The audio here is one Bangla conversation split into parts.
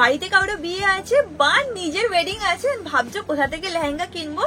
বাড়িতে কারো বিয়ে আছে বা নিজের ওয়েডিং আছে, ভাবছো কোথা থেকে লেহেঙ্গা কিনবো।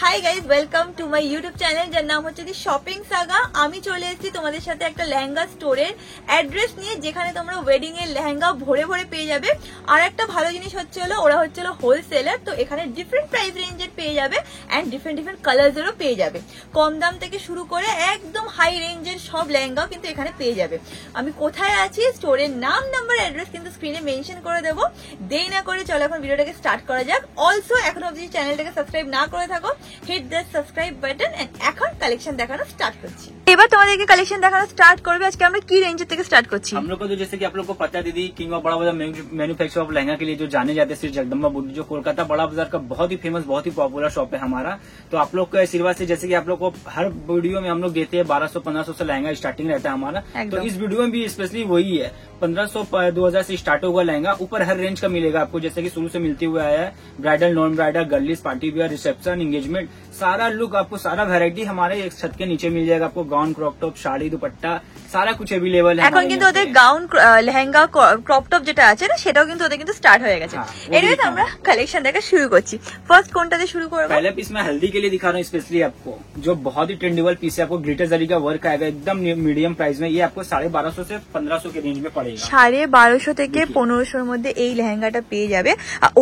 Hi guys, welcome to my YouTube channel যার নাম হচ্ছে দি শপিং সাগা। আমি চলে এসেছি তোমাদের সাথে একটা লেহেঙ্গা স্টোরের অ্যাড্রেস নিয়ে, যেখানে তোমরা ওয়েডিং এর লেহেঙ্গা ভরে ভরে পেয়ে যাবে। আর একটা ভালো জিনিস হচ্ছে হলো ওরা হচ্ছে হোলসেলার, তো এখানে ডিফারেন্ট প্রাইস রেঞ্জের পেয়ে যাবে অ্যান্ড ডিফারেন্ট ডিফারেন্ট কালার্সেরও পেয়ে যাবে। কম দাম থেকে শুরু করে একদম হাই রেঞ্জের সব লেহেঙ্গাও কিন্তু এখানে পেয়ে যাবে। আমি কোথায় আছি, স্টোরের নাম, নাম্বার, অ্যাড্রেস কিন্তু স্ক্রিনে মেনশন করে দেবো। দেরি না করে চলো এখন ভিডিওটাকে স্টার্ট করা যাক। অলসো এখন অবধি চ্যানেলটাকে সাবস্ক্রাইব না করে থাকো, hit the subscribe button. And এখন কালেকশন দেখানো স্টার্ট করছি। এবার তোমাদেরকে কালেকশন দেখানো স্টার্ট করবে। আজকে আমরা কি রেঞ্জের থেকে স্टार्ट করছি? हम लोग को तो जैसे कि आप लोग को पता है दीदी, किंग ऑफ बड़ा बाजार मैन्युफैक्चर ऑफ लहंगा के लिए जो जाने जाते हैं श्री जगदम्बा बुटीक, जो कोलकाता बड़ा बाजार का बहुत ही फेमस, बहुत ही पॉपुलर शॉप है हमारा। तो आप लोग के आशीर्वाद से जैसे कि आप लोग को हर वीडियो में हम लोग देते हैं 1200-1500 से लहंगा स्टार्टिंग रहता है हमारा। तो इस वीडियो में भी स्पेशली वही है, 1500-2000 से स्टार्ट हुआ लहंगा। ऊपर हर रेंज का मिलेगा आपको, जैसे कि शुरू से मिलते हुए आया है bridal, non bridal, girlish, party wear, reception, engagement, सारा लुक आपको, सारा वैरायटी हमारे एक छत के नीचे मिल जाएगा आपको। Gown, crop top, sari, dupatta সারা কিছু अवेलेबल है। এখন কিন্তু ওদের গাউন, লেহেঙ্গা, ক্রপ টপ যেটা আছে না, সেটাও কিন্তু ওদের কিন্তু স্টার্ট হয়ে গেছে। এনিওয়ে আমরা কালেকশন দেখা শুরু করছি। ফার্স্ট কোনটা দিয়ে শুরু করব? पहले पीस मैं हल्दी के लिए दिखा रहा हूँ स्पेशली आपको, जो बहुत ही ट्रेंडेबल पीस है। आपको ग्लिटर जरी का वर्क आएगा एकदम मीडियम प्राइस में। ये आपको 1250 से 1500 के रेंज में पड़ेगा। 1250 থেকে 1500 এর মধ্যে এই লেহেঙ্গাটা পেয়ে যাবে।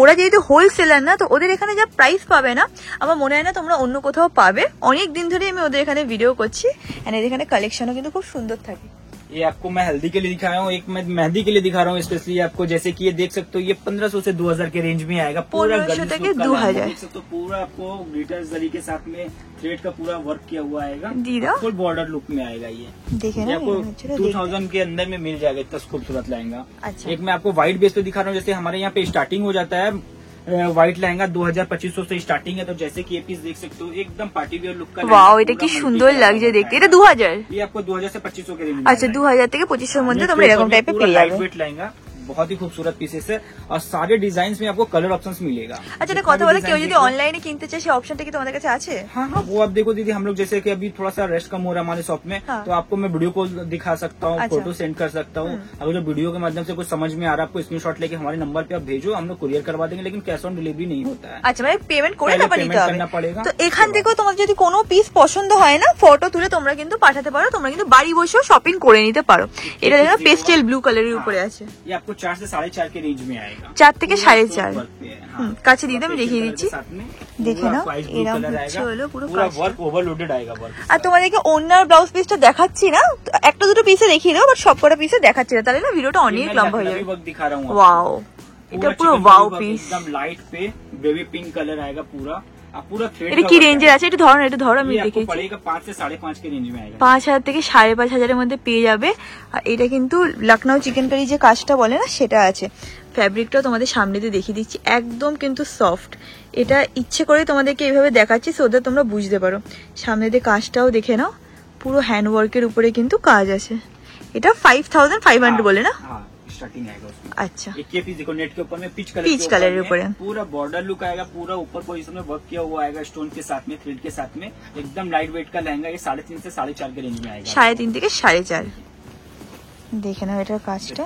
ওরা যেহেতু হোলসেলার না, তো ওদের এখানে যা প্রাইস পাবে না, আমার মনে হয় না তোমরা অন্য কোথাও পাবে। অনেক দিন ধরে আমি ওদের এখানে ভিডিও করছি এন্ড এদের এখানে কালেকশনও কিন্তু খুব সুন্দর থাকে। ये आपको मैं हल्दी के लिए दिखा रहा हूँ, एक मैं मेहंदी के लिए दिखा रहा हूँ स्पेशली आपको। जैसे कि ये देख सकते हो, ये 1500 से 2000 के रेंज में आएगा। पूरा 1500 से 2000 देख सकते हो, पूरा आपको ग्लिटर जरी के साथ में थ्रेड का पूरा वर्क किया हुआ आएगा। फुल बॉर्डर लुक में आएगा। ये देखे ना, आपको 2000 के अंदर में मिल जाएगा इतना खूबसूरत लहंगा। अच्छा। एक मैं आपको व्हाइट बेस पे दिखा रहा हूँ। जैसे हमारे यहाँ पे स्टार्टिंग हो जाता है व्हाइट लहंगा 2000-2500 से स्टार्टिंग है। तो जैसे कि ये पीस देख सकते हो, एकदम पार्टी वेयर लुक का। वाओ, এটা কি সুন্দর লাগছে দেখতে। এটা 2000? ये आपको 2000 से 2500 के रेंज। আচ্ছা, 2000 থেকে 2500 এর মধ্যে তোমরা এরকম টাইপের পেয়ে যাবে। লাইট लहंगा, बहुत ही खूबसूरत पीसेस है और सारे डिजाइन में आपको कलर ऑप्शंस मिलेगा। अच्छा, এটা কথা বলে কেউ যদি অনলাইনে কিনতে চায়, সেই অপশনটা কি তোমাদের কাছে আছে? हाँ हाँ, वो आप देखो दीदी, हम लोग जैसे कि अभी थोड़ा सा रेस्ट कम हो रहा है हमारे शॉप में। तो आपको मैं वीडियो कॉल दिखा सकता हूँ, फोटो सेंड कर सकता हूँ। अगर जो वीडियो के माध्यम से कुछ समझ में आ रहा है, आपको स्क्रीनशॉट लेके हमारे नंबर पे आप भेजो, हम लोग कुरियर करवा देंगे। लेकिन कैश ऑन डिलीवरी नहीं होता है। আচ্ছা, মানে পেমেন্ট করে তারপর নিতে হবে। करना पड़ेगा। তো এখান থেকেও তোমার যদি কোনো পিস পছন্দ হয় না, ফটো তুলে তোমরা কিন্তু পাঠাতে পারো। তোমরা কিন্তু বাড়ি বসেও শপিং করে নিতে পারো। এটা দেখো পেস্টেল ব্লু কালারের উপরে আছে। ये आपको 4 से 4.5 के रेंज में आएगा। 4 থেকে 4.5। কাছে দিয়ে আমি দেখিয়ে দিচ্ছি, দেখে নাও। এরকম হলো পুরো वर्क ओवरलोडेड आएगा वर्क। আর তোমাদেরকে ওনার ব্লাউজ পিসটা দেখাচ্ছি না, একটা দুটো পিসে দেখিয়ে দাও, বাট সবকটা পিসে দেখাচ্ছি না, তাহলে না ভিডিওটা অনেক লম্বা হয়ে যাবে। दिखा रहा हूँ। ওয়াও, এটা পুরো ওয়াও পিস। एकदम लाइट पे बेबी पिंक कलर आएगा पूरा। पूरा थ्रेड। এটা কি রেঞ্জের আছে? এটা ধরো, এটা ধরো, আমি দেখিয়েছি। पड़ेगा 5 से 5.5 के रेंज में आएगा। 5000 থেকে 5500 এর মধ্যে পেয়ে যাবে। আর এটা কিন্তু লখনৌ চিকেন কারি যে কাজটা বলে না, সেটা আছে। ফ্যাব্রিকটাও তোমাদের সামনে দিয়ে দেখিয়ে দিচ্ছি, একদম কিন্তু সফট। এটা ইচ্ছে করে তোমাদেরকে এইভাবে দেখাচ্ছি সো দ্যাট তোমরা বুঝতে পারো। সামনে দিয়ে কাজটাও দেখে নাও, পুরো হ্যান্ড ওয়ার্কের উপরে কিন্তু কাজ আছে। এটা 5500 বলে না? स्टार्टिंग आएगा उसमें। अच्छा, एक ये पीस देखो, नेट के ऊपर में पीच कलर के ऊपर पूरा बॉर्डर लुक आएगा। पूरा ऊपर पोजीशन में वर्क किया हुआ आएगा, स्टोन के साथ में, थ्रेड के साथ में। एकदम लाइट वेट का लहंगा। ये 3.5 से 4.5 के रेंज में आएगा। 3.5 থেকে 4.5। দেখে নাও এটার কাজটা।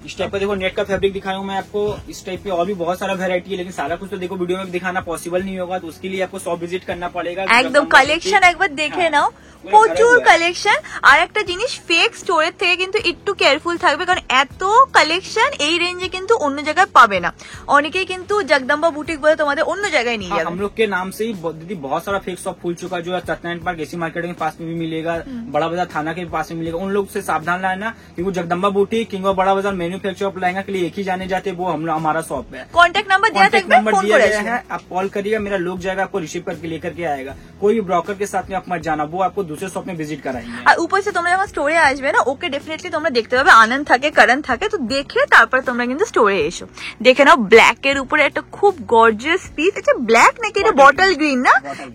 इस टाइप का देखो नेट का फैब्रिक दिखाया हूँ मैं आपको। इस टाइप पे और भी बहुत सारा वैरायटी है, लेकिन सारा कुछ तो देखो वीडियो में दिखाना पॉसिबल नहीं होगा। तो उसके लिए आपको शॉप विजिट करना पड़ेगा। একদম কালেকশন একবার দেখে নাও, প্রচুর কালেকশন। আর একটা জিনিস, ফেক স্টোরের থেকে কিন্তু একটু কেয়ারফুল থাকবে, কারণ এত কালেকশন এই রেঞ্জে কিন্তু অন্য জায়গায় পাবে না। অনেকেই কিন্তু জগদম্বা বুটিক বলে তোমাদের অন্য জায়গায় নিয়ে যাবে। हम लोग के नाम से ही दीदी बहुत सारा फेक शॉप खुल चुका है, जो सत्यनारायण पार्क एसी मार्केट के पास में भी मिलेगा, बड़ा बाजार थाना के पास में मिलेगा। उन लोग से सावधान रहना, क्योंकि जगदम्बा बुटीक, किंग ऑफ बड़ा बाजार मैन्युफैक्चर ऑफ लहंगा के लिए एक ही जाने जाते, वो हमारा शॉप है। कॉन्टेक्ट नंबर दिया है, आप कॉल करिएगा, मेरा लोग जाएगा, आपको रिसीव करके लेकर के आएगा। कोई भी ब्रोकर के साथ में आप मत जाना, वो आपको दूसरे शॉप में विजिट कराएंगे। আর উপর से তোমরা যখন স্টোরে আসবে না, ওকে ডেফিনেটলি তোমরা দেখতে পাবে আনন্দ থাকে, করণ থাকে। তো দেখে তারপর তোমরা কিন্তু স্টোরে এসো। দেখে নাও, ব্ল্যাক এর উপরে একটা খুব গর্জিয়াস পিস। এটা ব্ল্যাক নাকি এটা বটল গ্রিন না?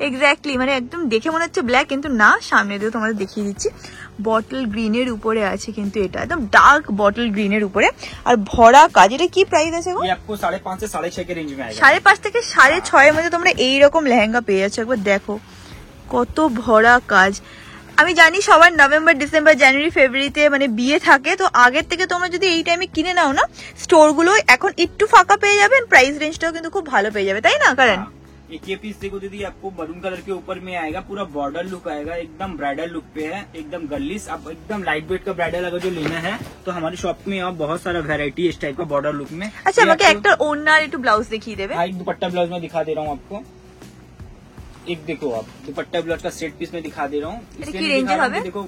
এক্স্যাক্টলি, মানে একদম দেখে মনে হচ্ছে ব্ল্যাক, কিন্তু না। সামনে দিয়ে তোমাদের দেখিয়ে দিচ্ছি, বটল গ্রিনের উপরে আছে কিন্তু এটা একদম ডার্ক বটল গ্রিনের উপরে। আর ভরা কাজ। এটা কি প্রাইস আছে গো? ये आपको 5.5 से 6.5 के रेंज में आएगा। 5.5 থেকে 6.5 এর মধ্যে তোমরা এইরকম লেহেঙ্গা পেয়ে যাচ্ছ। একবার দেখো কত ভরা কাজ। আমি জানি সবার নভেম্বর ডিসেম্বর জানুয়ারি ফেব্রুয়ারিতে মানে বিয়ে থাকে, তো আগের থেকে তোমরা যদি এই টাইমে কিনে নাও না, স্টোর গুলো এখন একটু ফাঁকা পেয়ে যাবেন, প্রাইস রেঞ্জটাও কিন্তু খুব ভালো পেয়ে যাবে, তাই না কারণ? एक ये पीस देखो दीदी, आपको मरून कलर के ऊपर में आएगा, पूरा बॉर्डर लुक आएगा, एकदम ब्राइडल लुक पे है, एकदम गर्लिश। आप एकदम लाइट वेट का ब्राइडल अगर जो लेना है तो हमारी शॉप में आप बहुत सारा वैरायटी है इस टाइप का बॉर्डर लुक में। আচ্ছা আমাকে একটা ওড়নার একটু ব্লাউজ দেখিয়ে দেবে। एक दुपट्टा ब्लाउज में दिखा दे रहा हूँ आपको, एक देखो आप दुपट्टा ब्लाउज का सेट पीस में दिखा दे रहा हूँ। इसलिए रेंज दिखा रहा हूँ है? कि देखो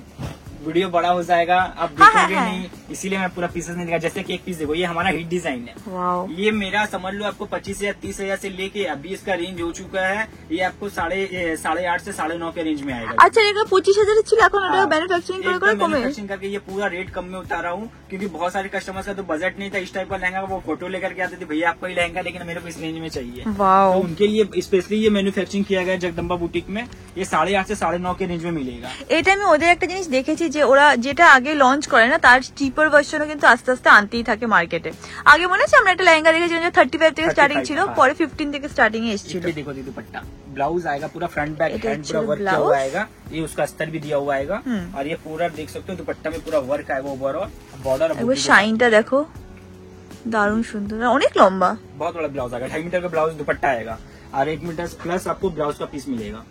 वीडियो बड़ा हो जाएगा, आप देखोगे नहीं, इसीलिए मैं पूरा पीसेस नहीं दिखा। जैसे कि एक पीस देखो, ये हमारा हिट डिजाइन है, वाओ। ये मेरा समझ लो आपको 25,000 30,000 से लेके अभी इसका रेंज हो चुका है, ये आपको 8.5 से 9.5 के रेंज में आएगा। আচ্ছা এটা 25,000 ছিল, এখন এটা ম্যানুফ্যাকচারিং করে করে কমে मैन्युफैक्चरिंग करके ये पूरा रेट कम में उतारा हूँ, क्योंकि बहुत सारे कस्टमर्स का तो बजट नहीं था इस टाइप का लहंगा, वो फोटो लेकर के आते थे, भैया आपका ही लहंगा लेकिन मेरे को इस रेंज में चाहिए। वाओ। तो उनके लिए स्पेशली ये मैन्युफैक्चरिंग किया गया है जगदम्बा बुटीक में, ये 8.5 से 9.5 के रेंज में मिलेगा। এটা আমি ওদের একটা জিনিস দেখেছি যে ওরা যেটা আগে লঞ্চ করে না তার চিপার ভার্সনও কিন্তু আস্তে আস্তে আনতেই থাকে মার্কেটে। আগে মনে আছে আমরা একটা লেহেঙ্গা দেখেছিলাম যে 35 থেকে স্টার্টিং ছিল, পরে 15 থেকে স্টার্টিং এ এসেছিল। ये देखो दीदी दुपट्टा ब्लाउज आएगा पूरा फ्रंट बैक ये हैंड पूरा actual वर्क किया blouse। हुआ आएगा, ये उसका अस्तर भी दिया हुआ आएगा, और ये पूरा देख सकते हो दुपट्टा में पूरा वर्क आएगा ओवर, और बॉर्डर একবার শাইনটা দেখো, দারুণ সুন্দর, অনেক লম্বা। बहुत बड़ा ब्लाउज आएगा, 2.5 मीटर का ब्लाउज दुपट्टा आएगा, और 1 मीटर प्लस आपको ब्लाउज का पीस मिलेगा।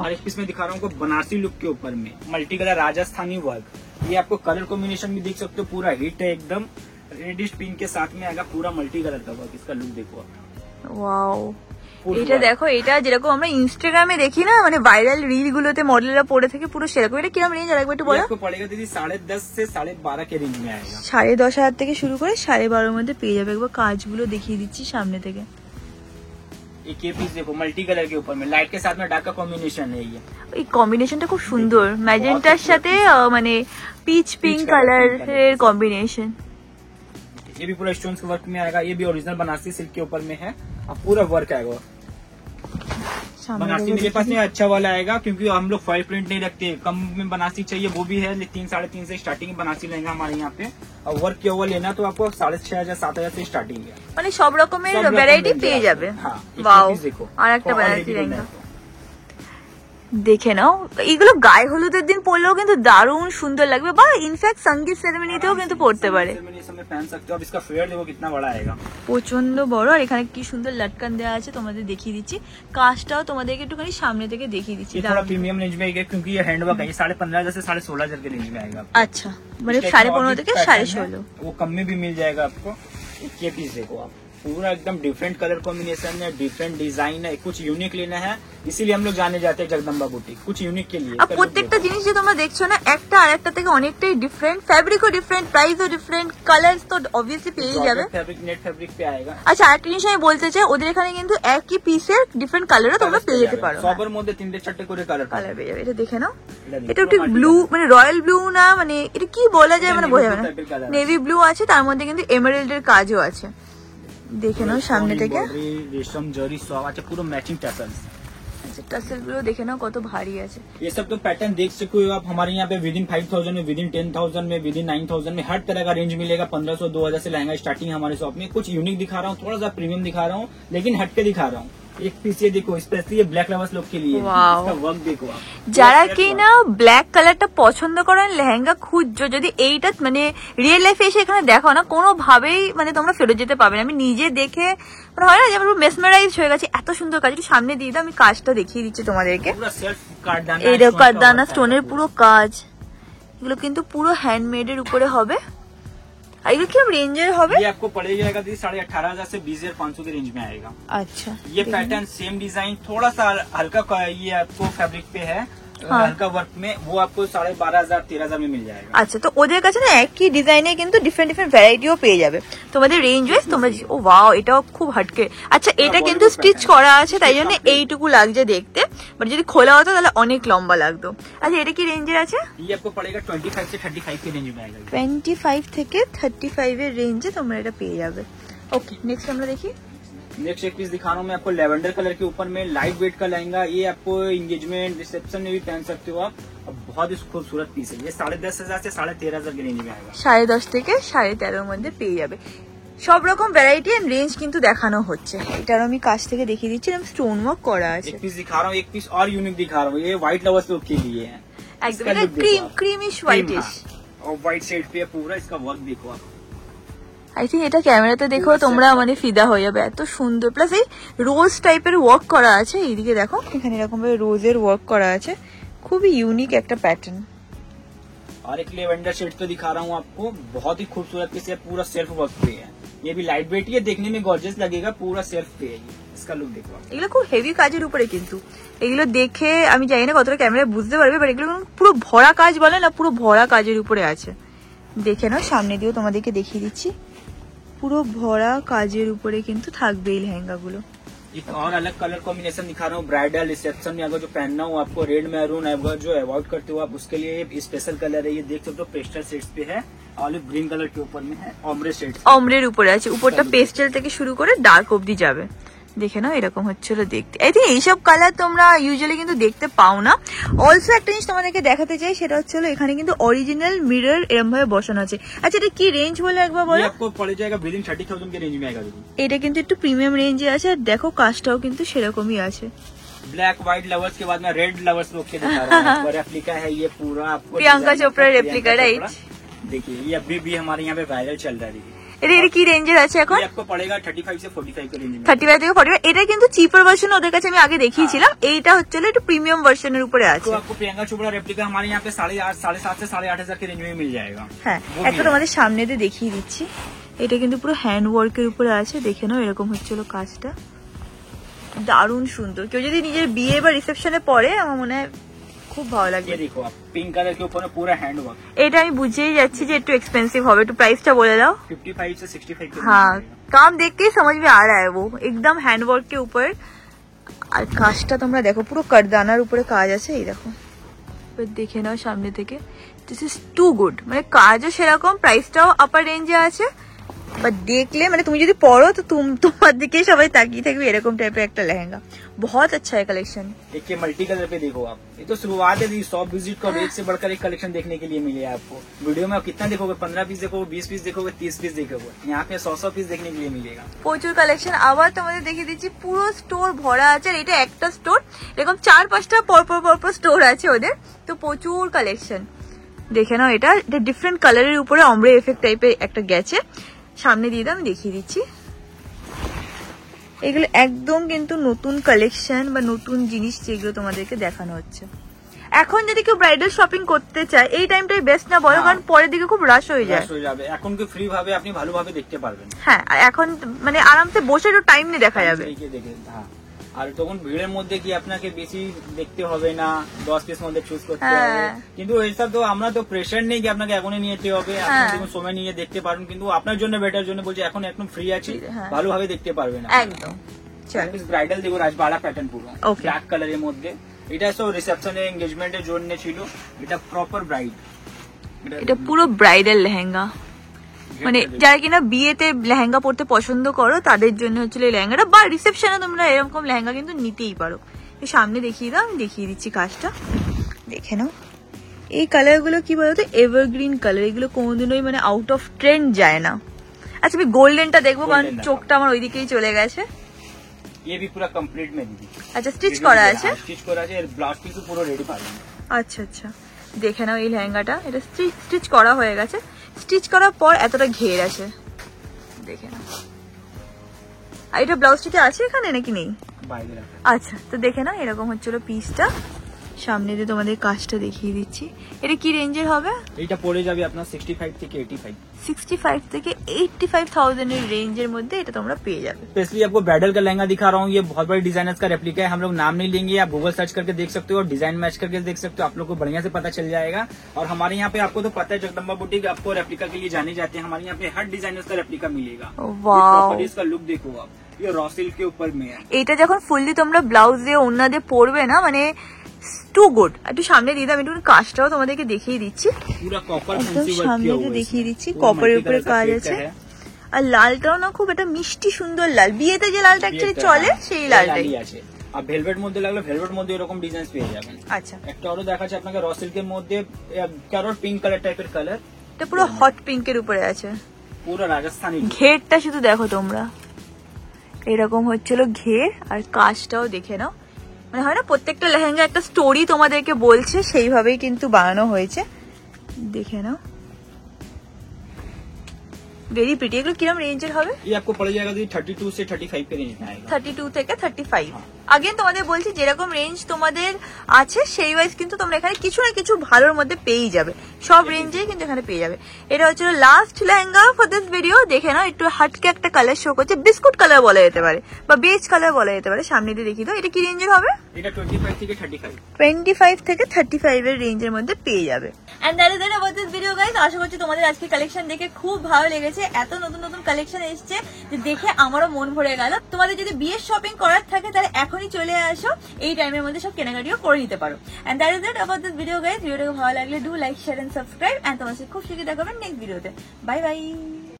और एक पीस में दिखा रहा हूँ आपको बनारसी लुक के ऊपर में मल्टी कलर राजस्थानी वर्क, ये आपको कलर कॉम्बिनेशन भी देख सकते हो, पूरा हिट है एकदम, रेडिश पिंक के साथ में आएगा, पूरा मल्टी कलर का वर्क, इसका लुक देखो आप। ওয়াও, Full এটা work। দেখো, এটা যেরকম আমরা ইনস্টাগ্রামে দেখি না মানে ভাইরাল রিল গুলোতে মডেলরা পরে থাকে পুরো সেরকম। এটা কিরকম রেঞ্জ আর একবার একটু ये বলো। आपको पड़ेगा दीदी 10.5 से 12.5 के रेंज में आएगा। 10,500 থেকে শুরু করে 12,500 মধ্যে পেয়ে যাবে। একবার কাজগুলো দেখিয়ে দিচ্ছি সামনে থেকে। एक ये पीस देखो मल्टी कलर के ऊपर में लाइट के साथ में डार्क का कॉम्बिनेशन है ये। এই কম্বিনেশনটা খুব সুন্দর, ম্যাজেন্টার সাথে মানে pitch pink color, colour pink color। এর কম্বিনেশন। ये भी पूरा स्टोन्स के वर्क में आएगा, ये भी ओरिजिनल बनारसी सिल्क के ऊपर में है, अब पूरा वर्क आएगा। बनारसी मेरे पास में अच्छा वाला आएगा, क्योंकि हम लोग फॉइल प्रिंट नहीं रखते, कम में बनारसी चाहिए वो भी है, 3 3.5 से स्टार्टिंग बनारसी लहंगा हमारे यहाँ पे, और वर्क किया हुआ लेना तो आपको 6,500 7,000 से स्टार्टिंग है। মানে সব রকমের सब रकम ভ্যারাইটি मिल পেয়ে जाएगा যাবে। आपको। हाँ, एक ওয়াও, पीस देखो আর একটা और বেনারসি heavy লেহেঙ্গা है तो। দেখে নাও। এগুলো গায়ে হলুদের দিন পরলেও কিন্তু দারুণ সুন্দর লাগবে, বা ইনফ্যাক্ট সঙ্গীত সেরেমনিতেও কিন্তু পড়তে পারে। सेरेमनी समय पहन सकते हो। अब इसका फेयर देखो कितना बड़ा आएगा, প্রচন্ড বড়, আর এখানে কি সুন্দর লটকান দেওয়া আছে, তোমাদের দেখিয়ে দিচ্ছি। কাজটাও তোমাদেরকে একটুখানি সামনে থেকে দেখিয়ে দিচ্ছি। ये थोड़ा प्रीमियम रेंज में आएगा, क्योंकि ये हैंडवर्क है, ये 15,500 से 16,500 के रेंज में आएगा। আচ্ছা, মানে इस टाइप में 15,500 और भी থেকে पैटर्न है, 16,500। वो कम में भी मिल जाएगा आपको। ये पीस देखो आप, पूरा एकदम डिफरेंट कलर कॉम्बिनेशन है, डिफरेंट डिजाइन है, कुछ यूनिक लेना है, इसीलिए हम लोग जाने जाते हैं जगदम्बा बुटीक, कुछ यूनिक के लिए। আর প্রত্যেকটা জিনিস যে তোমরা দেখছো না একটা আর একটা থেকে অনেকটাই ডিফারেন্ট, ফ্যাব্রিকও ডিফারেন্ট, প্রাইসও ডিফারেন্ট, কালার্স তো অবভিয়াসলি পেয়ে যাবে। फैब्रिक नेट फैब्रिक पे आएगा। আচ্ছা আরেকটা জিনিস আমি বলতে চাই, ওদের এখানে কিন্তু একই পিসের ডিফারেন্ট কালারও তোমরা পেয়ে যেতে পারো। সবার মধ্যে 3-4 করে কালার কালার পেয়ে যাবে। এটা দেখে নাও, দেখো, এটা একটু ব্লু মানে রয়্যাল ব্লু না, মানে এটা কি বলা যায় মানে বোঝা যাবে না, type এর colour আছে। নেভি ব্লু আছে, তার মধ্যে কিন্তু এমারেল্ড এর কাজও আছে। দেখে নাও সামনে থেকে। रेशम जरी सोवा, अच्छा पूरा मैचिंग टसल्स। আচ্ছা টাসেল গুলো দেখে নাও কত ভারী আছে। ये सब तो पैटर्न देख सकते हो आप हमारे यहाँ पे विदिन 5,000 में, विदिन 10,000 में, विदिन 9,000 में हर तरह का रेंज मिलेगा। 1,500-2,000 से लहंगा स्टार्टिंग हमारे शॉप में। कुछ यूनिक दिखा रहा हूँ, थोड़ा सा प्रीमियम दिखा रहा हूँ, लेकिन हट के दिखा रहा हूँ। एक पीस ये देखो, स्पेशली ये ब्लैक लवर्स लोग के लिए, वाओ। इसका वर्क देखो आप। যারা কিনা ব্ল্যাক কালারটা পছন্দ করেন, লেহেঙ্গা খুঁজছো, যদি এইটা মানে রিয়েল লাইফে এসে এখানে দেখো না, কোনোভাবেই মানে তোমরা ফেরত যেতে পারবে না। আমি নিজে দেখে মানে হয় না যে আমার মেসমেরাইজ হয়ে গেছে, এত সুন্দর কাজ। একটু সামনে দিয়ে দাও, আমি কাজটা দেখিয়ে দিচ্ছি তোমাদেরকে। पूरा सेल्फ कार्डाना এই দেখো কারদানা স্টোনের পুরো কাজ, এগুলো কিন্তু পুরো হ্যান্ডমেড এর উপরে হবে। আর এগুলো কিরকম রেঞ্জের হবে? ये आपको पड़ जाएगा 18,500 से 20,500 के रेंज में आएगा। আচ্ছা ये पैटर्न सेम डिजाइन, थोड़ा सा हल्का ये आपको फैब्रिक पे है, हाँ। हल्का वर्क में, वो आपको 12,500-13,000 में मिल जाएगा। আচ্ছা, তো ওদের কাছে না একই ডিজাইনে কিন্তু ডিফারেন্ট ডিফারেন্ট ভ্যারাইটিও পেয়ে যাবে তোমাদের রেঞ্জ ওয়াইজ। তোমরা ও ওয়াও, এটাও খুব হাটকে। আচ্ছা এটা কিন্তু স্টিচ করা আছে, তাই জন্য এইটুকু লাগছে দেখতে, বাট যদি খোলা হতো তাহলে অনেক লম্বা লাগতো। আচ্ছা এটা কি রেঞ্জের আছে? ये आपको पड़ेगा 25 से 35 के रेंज में आएगा। 25 থেকে 35 এর রেঞ্জে তোমরা এটা পেয়ে যাবে। ওকে, নেক্সট আমরা দেখি। नेक्स्ट एक पीस दिखा रहा हूँ मैं आपको, लेवेंडर कलर के ऊपर में लाइट वेट का लहंगा। ये आपको एंगेजमेंट रिसेप्शन में भी पहन सकते हो आप, और बहुत ही खूबसूरत पीस है। ये 10,500 से 13,500 के रेंज में आएगा। 10.5 থেকে 13.5 মধ্যে পেয়ে যাবে। সব রকম ভ্যারাইটি এন্ড রেঞ্জ কিন্তু দেখানো হচ্ছে। এটার আমি কাছ থেকে দেখিয়ে দিচ্ছি, স্টোন ওয়ার্ক করা আছে। एक पीस दिखा रहा हूँ, एक पीस और यूनिक दिखा रहा हूँ, ये व्हाइट लवर्स लोग के लिए है। একদম इसका look देखो आप। Creamish Cream, whitish. हाँ। और व्हाइट शेड पे है पूरा, इसका वर्क देखो आप। আই থিঙ্ক এটা ক্যামেরাতে দেখো পুরো তোমরা set মানে ফিদা হয়ে যাবে, এত সুন্দর। প্লাস এই রোজ টাইপের ওয়ার্ক করা আছে, এইদিকে দেখো এখানে এরকম ভাবে রোজের ওয়ার্ক করা আছে, খুবই ইউনিক একটা প্যাটার্ন। और एक लेवेंडर शेड तो दिखा रहा हूँ आपको, बहुत ही खूबसूरत पीस है, पूरा सेल्फ वर्क पे है। ये भी लाइट वेट ही है, देखने में गॉर्जियस लगेगा, पूरा सेल्फ पे है ये। इसका लुक देखो आप। এগুলো খুব হেভি কাজের উপরে, কিন্তু এগুলো দেখে আমি জানি না কতটা ক্যামেরায় বুঝতে পারবে, বাট এগুলো পুরো ভরা কাজ বলে না, পুরো ভরা কাজের উপরে আছে। দেখে নাও, সামনে দিয়েও তোমাদেরকে দেখিয়ে দিচ্ছি, পুরো ভরা কাজের উপরে কিন্তু থাকবে এই লেহেঙ্গাগুলো। एक और अलग कलर कॉम्बिनेशन दिखा रहा हूँ, ब्राइडल रिसेप्शन में अगर जो पहनना हो आपको, रेड मैरून अगर जो अवॉइड करते हो आप, उसके लिए स्पेशल कलर है, ये देख सकते हो पेस्टल शेड्स पे है, ऑलिव ग्रीन कलर के ऊपर में है, ऑम्ब्रे शेड। অমরের উপরে আছে, উপরটা পেস্টেল থেকে শুরু করে ডার্ক অবধি যাবে। দেখে নাও, এরকম হচ্ছিল দেখতে। আই থিঙ্ক এইসব কালার তোমরা ইউজুয়ালি কিন্তু দেখতে পাও না। অলসো একটা জিনিস তোমাদেরকে দেখাতে চাই, সেটা হচ্ছিল এখানে কিন্তু অরিজিনাল মিরর এরকম ভাবে বসানো আছে। আচ্ছা, এটা কি রেঞ্জ বলে একবার ये বলো। आपको पड़ जाएगा विदिन 30,000 के रेंज में आएगा दीदी। এটা কিন্তু একটু প্রিমিয়াম রেঞ্জে আছে, আর দেখো কাজটাও কিন্তু সেরকমই আছে। ब्लैक व्हाइट लवर्स के बाद में रेड लवर्स लोग के दिखा रहा हूँ आपको, रेप्लिका है ये पूरा आपको। प्रियंका design चोपड़ा आपका रेप्लिका, प्रियंका राइट? चोपड़ा। देखिए ये अभी भी हमारे यहाँ पे वायरल चल रहा है दीदी। এটা কি রেঞ্জের আছে এখন? ये आपको पड़ेगा 35 से 45 के रेंज में। 35 থেকে 45। এটা কিন্তু চিপার ভার্সন ওদের কাছে আমি আগে দেখিয়েছিলাম, এইটা হচ্ছিল একটু প্রিমিয়াম ভার্সনের উপরে तो আছে। आपको प्रियंका चोपड़ा रेप्लिका हमारे यहाँ पे 7.5 से 8,500 के रेंज में मिल जाएगा। হ্যাঁ, वो একটা भी তোমাদের সামনে দিয়ে দেখিয়ে দিচ্ছি। এটা কিন্তু পুরো হ্যান্ড ওয়ার্কের উপরে আছে, দেখে নাও এরকম হচ্ছিল কাজটা, দারুণ সুন্দর। কেউ যদি নিজের বিয়ে বা রিসেপশনে পরে, আমার মনে হয় খুব ভালো লাগবে। ये देखो आप, पिंक कलर के ऊपर में पूरा हैंड वर्क, এটা আমি বুঝেই যাচ্ছি যে একটু এক্সপেন্সিভ হবে, একটু প্রাইসটা বলে দাও। 55 से 65 के हाँ, रेंज में आएगा। काम देख के ही समझ में आ रहा है वो एकदम हैंडवर्क के ऊपर। আর কাজটা তোমরা দেখো, পুরো কারদানার উপরে কাজ আছে, এই দেখো। এবার দেখে নাও সামনে থেকে, দিস ইজ টু গুড। মানে কাজও সেরকম, প্রাইসটাও আপার রেঞ্জে আছে, বাট দেখলে মানে তুমি যদি পড়ো তো তোমার দিকে সবাই তাকিয়ে থাকবে, এরকম টাইপের একটা লেহেঙ্গা। बहुत अच्छा है कलेक्शन। एक ये मल्टी कलर पे देखो आप, ये तो शुरुआत है दीदी, 100 विजिट का एक से बढ़कर एक कलेक्शन देखने के लिए मिले आपको। वीडियो में आप कितना देखोगे, 15 पीस देखोगे, 20 पीस देखोगे, 30 पीस देखोगे, यहाँ पे 100 पीस देखने के लिए मिलेगा। প্রচুর কালেকশন। আবার তোমাদের দেখিয়ে দিচ্ছি, পুরো স্টোর ভরা আছে, আর এটা একটা স্টোর, এরকম 4-5টা পরপর স্টোর আছে ওদের, তো প্রচুর কালেকশন। দেখে নাও, এটা ডিফারেন্ট কালারের উপরে অমরে এফেক্ট টাইপের একটা গেছে। সামনে দিয়ে দাও, আমি দেখিয়ে দিচ্ছি। এগুলো একদম কিন্তু নতুন কালেকশন বা নতুন জিনিস যেগুলো তোমাদেরকে দেখানো হচ্ছে। এখন যদি কেউ ব্রাইডাল শপিং করতে চায়, এই টাইমটাই বেস্ট না বলো? কারণ পরের দিকে খুব রাশ হয়ে যায়। এখন কি ফ্রি ভাবে আপনি ভালোভাবে দেখতে পারবেন। হ্যাঁ, আর এখন মানে আরামসে বসে একটু টাইম নিয়ে দেখা যাবে। আর তখন ভিড়ের মধ্যে কি আপনাকে বেশি দেখতে হবে না, 10 পিস মধ্যে চুজ করতে হবে। কিন্তু এইসব তো আমরা তো প্রেশার নেই কি আপনাকে এখনই নিয়ে যেতে হবে, আপনি দেখুন সময় নিয়ে দেখতে পারেন। কিন্তু আপনার জন্য বেটার জন্য বলছি, এখন একদম ফ্রি আছে, ভালোভাবে দেখতে পারবেন একদম। চলো, ব্রাইডাল দেখো, রাজবাড়া প্যাটার্ন পুরো ব্ল্যাক কালারের মধ্যে। এটা সব রিসেপশনে এঙ্গেজমেন্টের জন্য ছিল, এটা প্রপার ব্রাইড, এটা পুরো ব্রাইডাল লেহেঙ্গা। মানে যারা কিনা বিয়েতে লেহেঙ্গা পরতে পছন্দ করো তাদের জন্য হচ্ছিল এই লেহেঙ্গাটা, বা রিসেপশনে তোমরা এরকম লেহেঙ্গা কিন্তু নিতেই পারো। সামনে দেখিয়ে দাও, আমি দেখিয়ে দিচ্ছি কাজটা, দেখে নাও। এই কালারগুলো কি বলতো, এভারগ্রিন কালার, এগুলো কোনোদিনই মানে আউট অফ ট্রেন্ড যায় না। আচ্ছা, আমি গোল্ডেনটা দেখবো, কারণ চোখটা আমার ওইদিকেই চলে গেছে। ये भी पूरा कंप्लीट में दीदी। আচ্ছা, স্টিচ করা আছে? স্টিচ করা আছে, এর ব্লাউজ পিস পুরো রেডি পাবেন। আচ্ছা আচ্ছা, দেখে নাও এই লেহেঙ্গাটা, এটা স্টিচ করা হয়ে গেছে। স্টিচ করার পর এতটা ঘের আছে, দেখে নাও। আর এটা ব্লাউজটিতে আছে এখানে নাকি নেই? আচ্ছা, তো দেখে নাও, এরকম হচ্ছিল পিসটা। সামনে দিয়ে তোমাদের কাজটা দেখিয়ে দিচ্ছি। এটা কি রেঞ্জের হবে? এটা পড়ে যাবে আপনার 65 থেকে 85। 65 থেকে 85,000 এর রেঞ্জের মধ্যে এটা তোমরা পেয়ে যাবে। स्पेशली आपको ब्राइडल का लहंगा दिखा रहा हूँ, ये बहुत बड़े डिजाइनर्स का रेप्लिका है। हम लोग नाम नहीं लेंगे, आप गूगल सर्च करके देख सकते हो और डिजाइन मैच करके देख सकते हो, आप लोग को बढ़िया से पता चल जाएगा। और हमारे यहाँ पे आपको तो पता है, जगदम्बा बुटीक आपको रेप्लिका के लिए जाने जाते हैं, हमारे यहाँ पे हर डिजाइनर्स का रेप्लिका मिलेगा। वाओ, इसका लुक देखो आप, ये रॉ सिल्क के ऊपर में है। এটা যখন ফুললি তোমরা ব্লাউজ দিয়ে ওড়না দিয়ে পরবে না, মানে টু গুড। একটু সামনে দিয়ে দাও, আমি একটু কাজটাও তোমাদেরকে দেখিয়ে দিচ্ছি। পুরো কপার সামনে দিয়ে দেখিয়ে দিচ্ছি, কপারের উপরে কাজ আছে। আর লালটাও না খুব একটা মিষ্টি সুন্দর লাল, বিয়েতে যে লালটা অ্যাকচুয়ালি চলে সেই লালটাই আছে। আর ভেলভেট মধ্যে লাগলে ভেলভেট মধ্যে এরকম ডিজাইন পেয়ে যাবেন। আচ্ছা, একটা আরো দেখাচ্ছি আপনাকে, র সিল্কের মধ্যে ক্যারট পিঙ্ক কালার টাইপের কালার, এটা পুরো হট পিঙ্কের উপরে আছে, পুরো রাজস্থানি। ঘেরটা শুধু দেখো তোমরা, এরকম হচ্ছিল ঘের। আর কাজটাও দেখে নাও, মানে হয় না প্রত্যেকটা লেহেঙ্গা একটা স্টোরি তোমাদেরকে বলছে, সেইভাবেই কিন্তু বানানো হয়েছে। দেখে নাও, वेरी प्रिटी। এগুলো কিরকম রেঞ্জের হবে? ये आपको पड़ जाएगा 32 से 35 के रेंज में आएगा। 32 থেকে 35। আগেন তোমাদের বলছি যেরকম রেঞ্জ তোমাদের আছে সেই ওয়াইজ কিন্তু তোমরা এখানে কিছু না কিছু ভালোর মধ্যে পেয়ে যাবে, সব রেঞ্জেই কিন্তু এখানে পেয়ে যাবে। এটা হচ্ছে last lehenga for this video. দেখে নাও, একটু হাটকে একটা কালার শো করছে, বিস্কুট কালার বলা যেতে পারে বা বেজ কালার বলা যেতে পারে। সামনে দিয়ে দেখি তো, এটা কি রেঞ্জের হবে? এটা 25 থেকে 35। 25 থেকে 35 এর রেঞ্জের মধ্যে পেয়ে যাবে। And that is it about this video guys. আশা করছি তোমাদের আজকে কালেকশন দেখে খুব ভালো লেগেছে। এত নতুন নতুন কালেকশন এসেছে যে দেখে আমারও মন ভরে গেল। তোমাদের যদি বিয়ের শপিং করার থাকে তাহলে এখনই চলে আসো, এই টাইমের মধ্যে সব কেনাকাটিও করে নিতে পারো। And that is it about this video guys. ভিডিওটা ভালো লাগলে do like, share and subscribe. And তোমার সাথে খুব শীঘ্রই দেখা হবে নেক্সট ভিডিওতে। Bye by.